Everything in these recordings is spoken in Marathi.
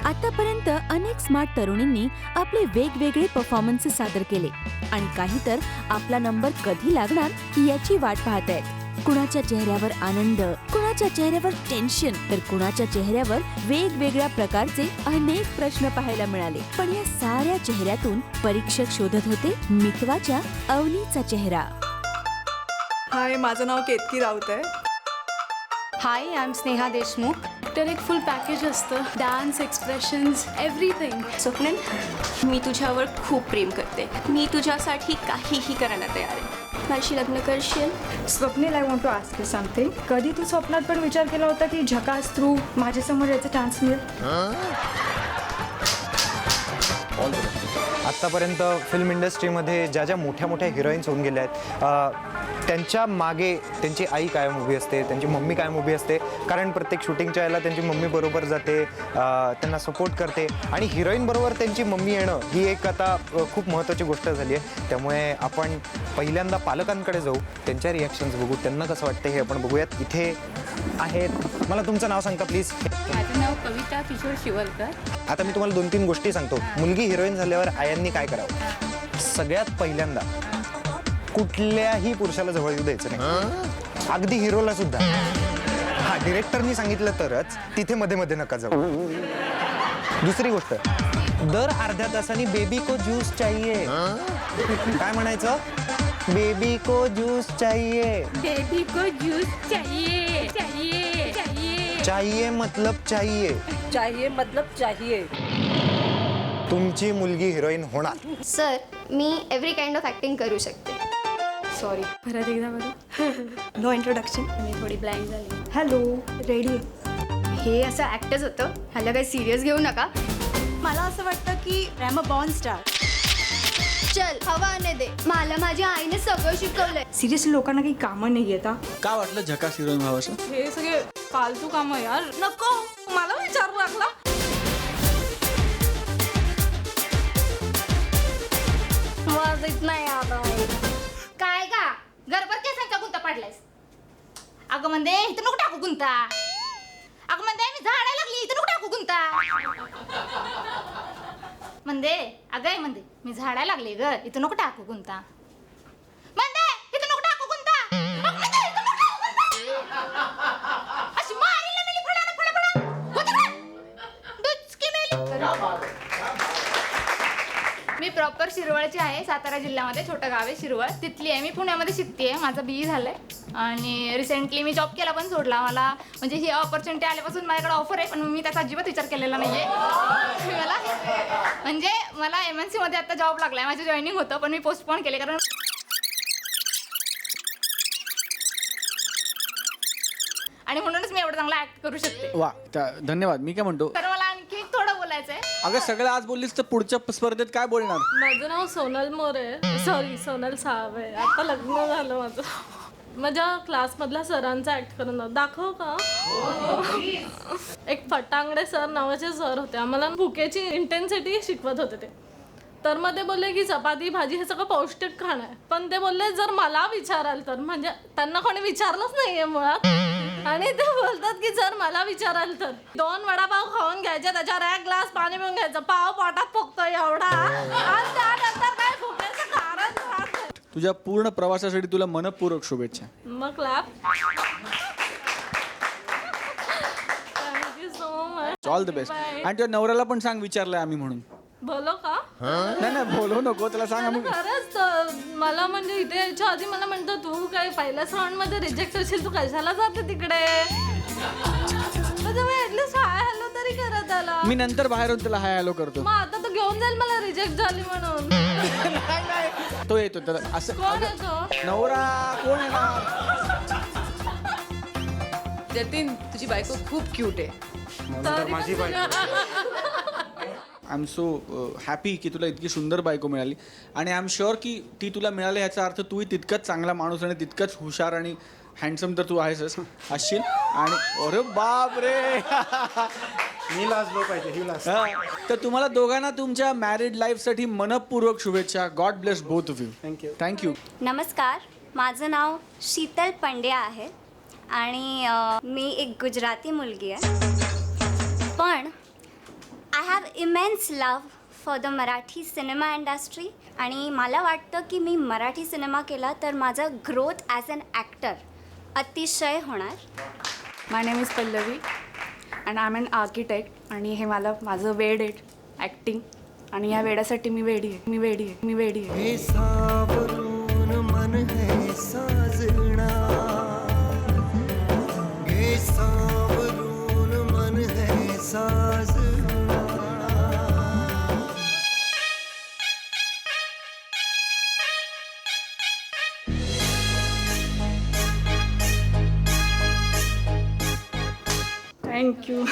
आतापर्यंत अनेक स्मार्ट तरुणींनी आपले वेगवेगळे परफॉर्मन्सेस सादर केले आणि काही तर आपला नंबर कधी लागणार याची वाट पाहत आहेत. कुणाच्या चेहऱ्यावर आनंद, कुणाच्या चेहऱ्यावर टेन्शन, तर कुणाच्या चेहऱ्यावर वेगवेगळ्या प्रकारचे अनेक प्रश्न पाहायला मिळाले. पण या साऱ्या चेहऱ्यातून परीक्षक शोधत होते मितवाच्या अवनीचा चेहरा. हाय, माझं नाव केतकी राऊत आहे. हाय, आय एम स्नेहा देशमुख. तर एक फुल पॅकेज असतं, डान्स, एक्सप्रेशन्स, एव्हरीथिंग. स्वप्नील, मी तुझ्यावर खूप प्रेम करते. मी तुझ्यासाठी काहीही करायला तयार आहे. माझी लग्न करशील? Swapnil, I want to ask you something. कधी तू स्वप्नात पण विचार केला होता की झकास थ्रू माझ्यासमोर याचा चान्स मिळेल? आत्तापर्यंत फिल्म इंडस्ट्रीमध्ये ज्या ज्या मोठ्या मोठ्या हिरोईन्स होऊन गेल्या आहेत, त्यांच्या मागे त्यांची आई कायम उभी असते, त्यांची मम्मी कायम उभी असते. कारण प्रत्येक शूटिंगच्या वेळेला त्यांची मम्मी बरोबर जाते, त्यांना सपोर्ट करते. आणि हिरोईनबरोबर त्यांची मम्मी येणं ही एक आता खूप महत्त्वाची गोष्ट झाली आहे. त्यामुळे आपण पहिल्यांदा पालकांकडे जाऊ, त्यांच्या रिॲक्शन्स बघू, त्यांना कसं वाटतं हे आपण बघूयात. इथे आहेत, मला तुमचं नाव सांगता प्लीज. माझं नाव कविता किशोर शिवलकर. आता मी तुम्हाला 2-3 गोष्टी सांगतो. मुलगी हिरोईन झाल्यावर आयांनी काय करावं? सगळ्यात पहिल्यांदा कुठल्याही पुरुषाला जवळ येऊ द्यायचं नाही, अगदी हिरोला सुद्धा. हा, डिरेक्टरनी सांगितलं तरच, तिथे मध्ये मध्ये नका जाऊ. दुसरी गोष्ट, दर अर्ध्या तासाने बेबी को ज्यूस चाहिए. काय म्हणायचं? बेबी को ज्यूस चाहिए. बेबी को ज्यूस चाहिए, चाहिए, चाहिए. चाहिए मतलब चाहिए. चाहिए मतलब चाहिए. तुमची मुलगी हिरोईन होणार. Sir, me every kind of acting करू शकते. सॉरी, परत एकदा बरं. No introduction. मी थोडी ब्लँक झाली. Hello, ready? हे असं ॲक्टर्स होतं, ह्याला काही सिरियस घेऊ नका. मला असं वाटतं की I am a born star. चल, हवा आने दे. मला माझ्या आईने सगळं शिकवलंय. सिरियसली लोकांना काही कामं नाही येत. का वाटलं झकास हिरोईन व्हावं? हे सगळे फालतू कामं यार. नको, मला विचारू लागला. वाजत नाही आता. काय का गरबर केसांचा गुंता पडलायस? अगं म्हणजे इथं नको टाकू गुंता. अगं म्हणजे मी झाडायला लागली, इथं नको टाकू गुंता. म्हणजे अगं म्हणजे मी झाडायला लागले ग, इथं नको टाकू गुंता. म्हणजे इथं नको टाकू गुंता. अगं म्हणजे इथं नको टाकू गुंता. अशी मारीला मेली फळाला फळा. होतं का? डुचकी मेली. मी प्रॉपर शिरवळची आहे, सातारा जिल्ह्यामध्ये छोटं गाव आहे शिरवळ, तिथली आहे. मी पुण्यामध्ये शिकते आहे, माझं BE झालं आहे. आणि रिसेंटली मी जॉब केला पण सोडला. मला म्हणजे ही ऑपॉर्च्युनिटी आल्यापासून माझ्याकडे ऑफर आहे, पण मी त्याचा अजिबात विचार केलेला नाही आहे. मला म्हणजे मला MNC मध्ये आता जॉब लागला आहे, माझं जॉईनिंग होतं, पण मी पोस्टपोन केले कारण आणि म्हणूनच मी एवढं चांगला ऍक्ट करू शकते. वा, धन्यवाद. मी काय म्हणतो, तर मला आणखी थोडं बोलायचं आहे. अगं सगळं आज बोललीस तर पुढच्या स्पर्धेत काय बोलणार? माझं नाव सोनल मोरे, सॉरी सोनल सावे. आता लग्न झालं माझं. माझ्या क्लासमधल्या सरांचा ऍक्ट करून दाखव का? एक फटांगडे सर नावाचे सर होते, आम्हाला भुकेची इंटेन्सिटी शिकवत होते ते. तर मग ते बोलले की चपाती भाजी हे सगळं पौष्टिक खाणं आहे, पण ते बोलले जर मला विचाराल तर, म्हणजे त्यांना कोणी विचारलंच नाहीये मुळात. आणि ते बोलतात की जर मला विचाराल तर 2 वडापाव खाऊन घ्यायचे, त्याच्यावर 1 ग्लास पाणी पिऊन घ्यायचं, पाव पोटात फुगतोय एवढा, आणि त्यानंतर काय फुगायचं कारण नाही. तुझ्या पूर्ण प्रवासासाठी तुला मनपूर्वक शुभेच्छा. मग clap. Thank you so much. All the best. आणि तुझ्या नवऱ्याला पण सांग विचारलंय आम्ही म्हणून. बोलो का? नाही बोलू नको, त्याला सांग आम्ही. खरंच तर मला म्हणजे इथे यायच्या आधी मला म्हणतो तू काय पहिल्याच राऊंड मध्ये रिजेक्ट होशील, तू कशाला जाते तिकडे. ऍटलीस्ट हाय हॅलो तरी करत आला. मी नंतर बाहेरून त्याला हाय हॅलो करतो. मग आता तो घेऊन जाईल मला रिजेक्ट झाली म्हणून. तो येतो त्याला असं. कोण येतो? नवरा कोण येणार? जतीन, तुझी बायको खूप क्यूट आहे. माझी बायको. आय एम सो हॅपी की तुला इतकी सुंदर बायको मिळाली. आणि आय एम शुअर की ती तुला मिळाली ह्याचा अर्थ तूही तितकंच चांगला माणूस आणि तितकंच हुशार आणि हँडसम तर तू आहेसच असशील. आणि अरे बाप रे, मी लाजलो पाहिजे, ही लाज. तर तुम्हाला दोघांना तुमच्या मॅरिड लाईफसाठी मनपूर्वक शुभेच्छा. God bless both of you. Thank you. Thank you. नमस्कार, माझं नाव शीतल पंड्या आहे आणि मी एक गुजराती मुलगी आहे. पण I have immense love for the Marathi cinema industry आणि मला वाटतं की मी मराठी सिनेमा केला तर माझं ग्रोथ ॲज अन ॲक्टर अतिशय होणार. My name is Pallavi and I am an architect आणि हे माझं वेड आहे ॲक्टिंग आणि या वेडासाठी मी वेडी आहे. हे सावरून मन है साजना, हे सावरून मन है साजना. थँक्यू.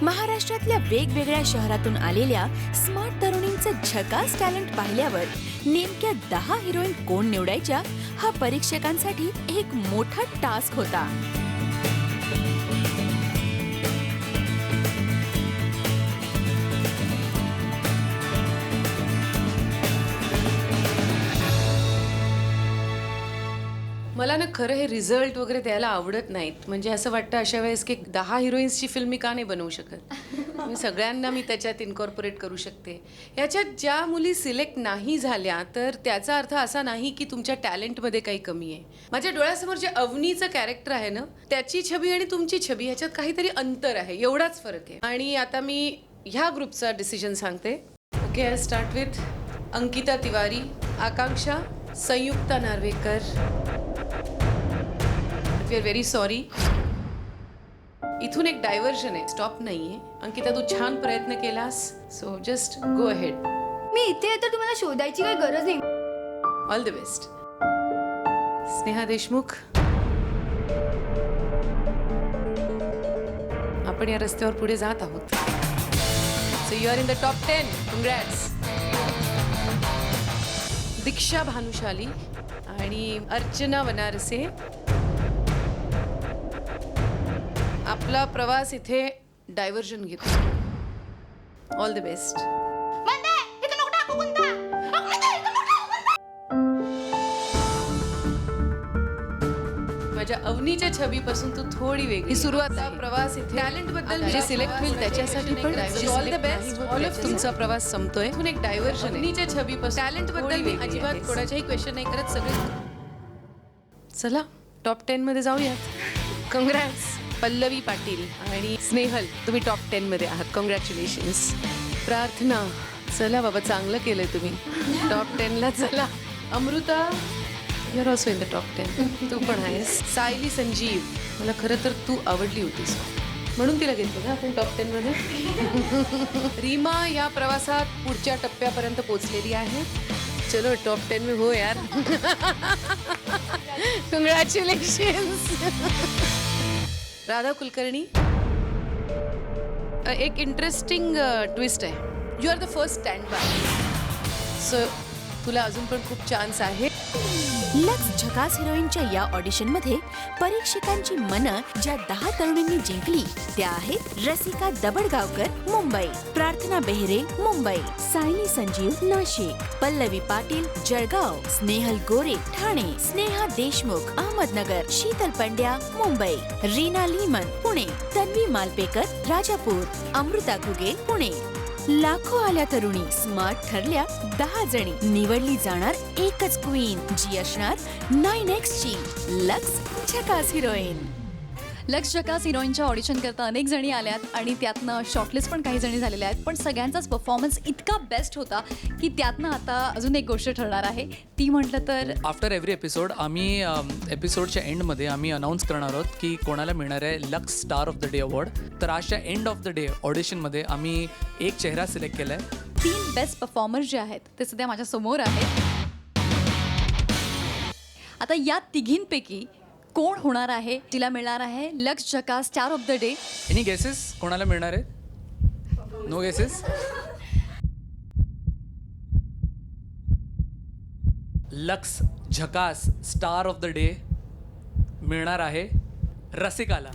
महाराष्ट्रातल्या वेगवेगळ्या शहरातून आलेल्या स्मार्ट तरुणींचं झकास टॅलेंट पाहिल्यावर नेमक्या 10 हिरोईन कोण निवडायच्या हा परीक्षकांसाठी एक मोठा टास्क होता. मला ना खरं हे रिझल्ट वगैरे द्यायला आवडत नाहीत. म्हणजे असं वाटतं अशा वेळेस की 10 हिरोईन्सची फिल्म मी का नाही बनवू शकत. मी सगळ्यांना मी त्याच्यात इन्कॉर्पोरेट करू शकते. याच्यात ज्या मुली सिलेक्ट नाही झाल्या तर त्याचा अर्थ असा नाही की तुमच्या टॅलेंटमध्ये काही कमी आहे. माझ्या डोळ्यासमोर जे अवनीचं कॅरेक्टर आहे ना त्याची छबी आणि तुमची छबी ह्याच्यात काहीतरी अंतर आहे, एवढाच फरक आहे. आणि आता मी ह्या ग्रुपचा डिसिजन सांगते. Okay, I start with Ankita Tiwari, Akanksha, Sanyukta Narvekar. We are very sorry. इथून एक डायव्हर्जन आहे, स्टॉप नाही आहे. अंकिता तू छान प्रयत्न केलास, सो जस्ट गो अहेड. मी इथे येतो, तुम्हाला शोधायची काही गरज नाही. All the best. Sneha Deshmukh, आपण या रस्त्यावर पुढे जात आहोत. So you are in the top 10. कंग्रॅट्स. दीक्षा भानुशाली आणि अर्चना वनारसे. आपला प्रवास इथे डायव्हर्जन घेतो. All the best. म्हणते इथं नको टाकू गुंता. अगं म्हणते इथं नको टाकू गुंता. माझ्या अवनीच्या छबीपासून तू थोडी वेगळी. सुरुवात प्रवास इथे टॅलेंट बद्दल जे सिलेक्ट होईल त्याच्यासाठी पण all the best. All of तुमचा प्रवास संपतोय. इथून एक डायव्हर्जन. अवनीच्या छबीपासून टॅलेंट बद्दल मी अजिबात कोणाच्याही क्वेश्चन नाही करत. सगळे चला टॉप 10 मध्ये जाऊयात. कंग्रॅट्स पल्लवी पाटील आणि स्नेहल, तुम्ही टॉप 10 मध्ये आहात. कॉंग्रॅच्युलेशन्स. प्रार्थना, चला बाबा चांगलं केलंय तुम्ही. टॉप 10 ला चला. Amruta, you are also in the top 10. तू पण आहेस. सायली संजीव, मला खरं तर तू आवडली होतीस म्हणून तिला घेतलं ना आपण टॉप 10 मध्ये. रीमा या प्रवासात पुढच्या टप्प्यापर्यंत पोहोचलेली आहे. चलो टॉप 10 में हो यार. कॉंग्रॅच्युलेशन्स. राधा कुलकर्णी, एक इंटरेस्टिंग ट्विस्ट आहे. You are the first stand by, so तुला अजून पण खूप चान्स आहे. लक्स झकास हिरोईनच्या या ऑडिशनमध्ये परीक्षकांची मनं ज्या 10 तरुणींनी जिंकली त्या आहेत रसिका दबडगावकर मुंबई, प्रार्थना बेहरे मुंबई, सायली संजीव नाशिक, पल्लवी पाटील जळगाव, स्नेहल गोरे ठाणे, स्नेहा देशमुख अहमदनगर, शीतल पंड्या मुंबई, रीना लीमन पुणे, तन्वी मालपेकर राजापूर, अमृता घुगे पुणे. लाखो आल्या तरुणी, स्मार्ट ठरल्या 10 जणी. निवडली जाणार एकच क्वीन जी असणार 9X ची लक्स झकास हिरोईन. लक्स झकास हिरोईनच्या ऑडिशन करता अनेक जणी आल्यात आणि त्यातनं शॉर्टलिस्ट पण काही जणी झालेल्या आहेत. पण सगळ्यांचाच परफॉर्मन्स इतका बेस्ट होता की त्यातनं आता अजून एक गोष्ट ठरणार आहे. ती म्हटलं तर आफ्टर एव्हरी एपिसोड आम्ही एपिसोडच्या एंडमध्ये आम्ही अनाऊन्स करणार आहोत की कोणाला मिळणार आहे lux star of the day award. तर आजच्या एंड ऑफ द डे ऑडिशनमध्ये आम्ही एक चेहरा सिलेक्ट केला आहे. 3 बेस्ट परफॉर्मर्स जे आहेत ते सध्या माझ्या समोर आहेत. आता या तिघींपैकी कोण होणार आहे तिला मिळणार आहे लक्स झकास star of the day. Any guesses कोणाला मिळणार आहे? No guesses. लक्स झकास स्टार ऑफ द डे मिळणार आहे रसिकाला.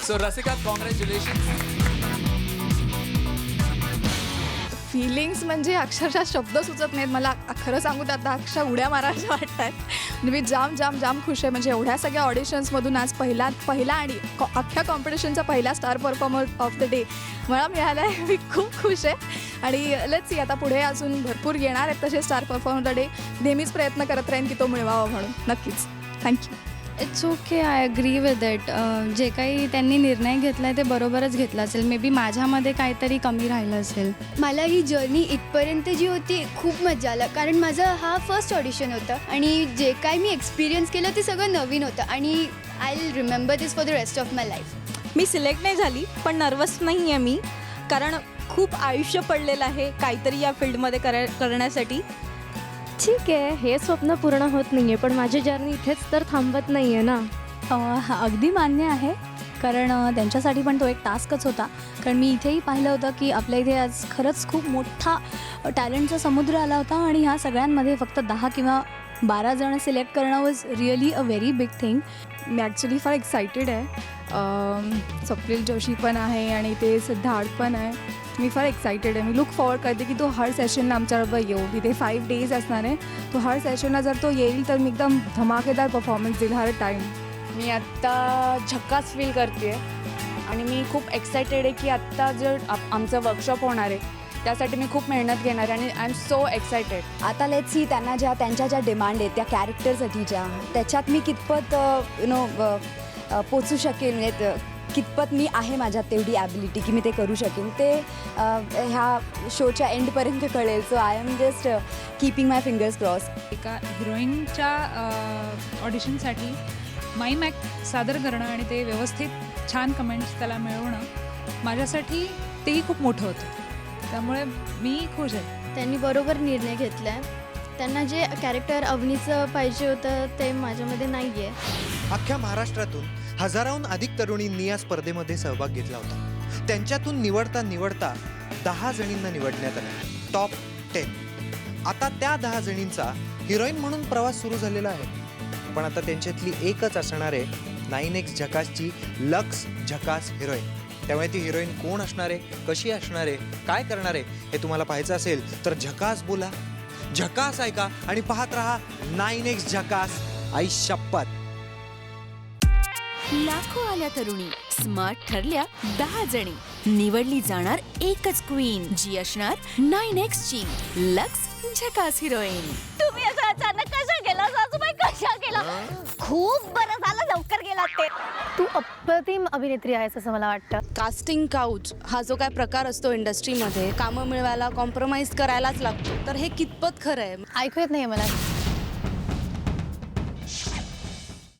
So Rasika, congratulation. फिलिंग्स म्हणजे अक्षरशः शब्द सुचत नाहीत मला. खरं सांगू तर आता अक्षर उड्या मारायच्या वाटत आहेत. मी जाम जाम जाम खुश आहे. म्हणजे एवढ्या सगळ्या ऑडिशन्समधून आज पहिला आणि अख्ख्या कॉम्पिटिशनचा पहिला star performer of the day मला मिळाला आहे. मी खूप खुश आहे. आणि लेट्स सी आता पुढे अजून भरपूर येणार आहेत तसे स्टार परफॉर्मर द डे. नेहमीच प्रयत्न करत राहीन की तो मिळवावा म्हणून. नक्कीच. Thank you. It's okay, I agree with it. जे काही त्यांनी निर्णय घेतला आहे ते बरोबरच घेतला असेल. मे बी माझ्यामध्ये काहीतरी कमी राहिलं असेल. मला ही जर्नी इथपर्यंत जी होती खूप मजा आला, कारण माझं हा फर्स्ट ऑडिशन होतं आणि जे काही मी एक्सपिरियन्स केलं ते सगळं नवीन होतं आणि I will remember this for the rest of my life. Me select नाही झाली पण नर्वस नाही आहे मी, कारण खूप आयुष्य पडलेलं आहे काहीतरी या फील्डमध्ये करण्यासाठी. ठीक आहे, हे स्वप्न पूर्ण होत नाही आहे पण माझी जर्नी इथेच तर थांबत नाही आहे ना. अगदी मान्य आहे, कारण त्यांच्यासाठी पण तो एक टास्कच होता. कारण मी इथेही पाहिलं होतं की आपल्या इथे आज खरंच खूप मोठा टॅलेंटचा समुद्र आला होता आणि ह्या सगळ्यांमध्ये फक्त 10 किंवा 12 जण सिलेक्ट करणं was really a very big thing. Me actually फार एक्सायटेड आहे. स्वप्नील जोशी पण आहे आणि ते सिद्धार्थ पण आहे. मी फार एक्सायटेड आहे. मी लुक फॉरवर्ड करते की तो हर सेशनला आमच्याबरोबर येऊ. तिथे 5 days असणार आहे. तो हर सेशनला जर तो येईल तर मी एकदम धमाकेदार परफॉर्मन्स देईल हर टाईम. मी आत्ता झकास फील करते आणि मी खूप एक्सायटेड आहे की आत्ता जर आमचं वर्कशॉप होणार आहे त्यासाठी मी खूप मेहनत घेणार आहे आणि आय एम सो एक्सायटेड. आता लेट्स सी त्यांना त्यांच्या ज्या डिमांड आहेत त्या कॅरेक्टरसाठीच्या, त्याच्यात मी कितपत पोचू शकेन, म्हणजे कितपत मी आहे माझ्यात तेवढी ॲबिलिटी की मी ते करू शकेन, ते ह्या शोच्या एंडपर्यंत कळेल. So I am just keeping my fingers cross. एका हिरोईनच्या ऑडिशनसाठी माईम ॲक्ट सादर करणं आणि ते व्यवस्थित छान कमेंट्स त्याला मिळवणं माझ्यासाठी तेही खूप मोठं होतं. त्यामुळे मी खुश आहे. त्यांनी बरोबर निर्णय घेतला आहे. त्यांना जे कॅरेक्टर अवनीचं पाहिजे होतं ते माझ्यामध्ये नाही आहे. अख्ख्या महाराष्ट्रातून हजाराहून अधिक तरुणींनी या स्पर्धेमध्ये सहभाग घेतला होता. त्यांच्यातून निवडता 10 जणींना निवडण्यात आलं, टॉप 10. आता त्या 10 जणींचा हिरोईन म्हणून प्रवास सुरू झालेला आहे. पण आता त्यांच्यातली एकच असणार आहे 9X झकासची लक्स झकास हिरोईन. त्यामुळे ती हिरोईन कोण असणार आहे, कशी असणार आहे, काय करणार आहे हे तुम्हाला पाहायचं असेल तर झकास बोला, झकास ऐका आणि पाहत रहा 9X झकास. आई शपथ. लाखो आल्या तरुणी, स्मार्ट ठरल्या 10 जणी. निवडली जाणार एकच क्वीन, जी असणार 9X ची लक्स झकास हिरोईन. तुम्ही असं अचानक कशा गेला सासूबाई, कशा गेला? खूप बरं झालं लवकर गेला ते. तू अप्रतिम अभिनेत्री आहेस असं मला वाटतं. कास्टिंग काउच हा जो काय प्रकार असतो इंडस्ट्रीमध्ये, कामं मिळवायला कॉम्प्रोमाइज करायलाच लागतो, तर हे कितपत खरं आहे? ऐकू येत नाही मला.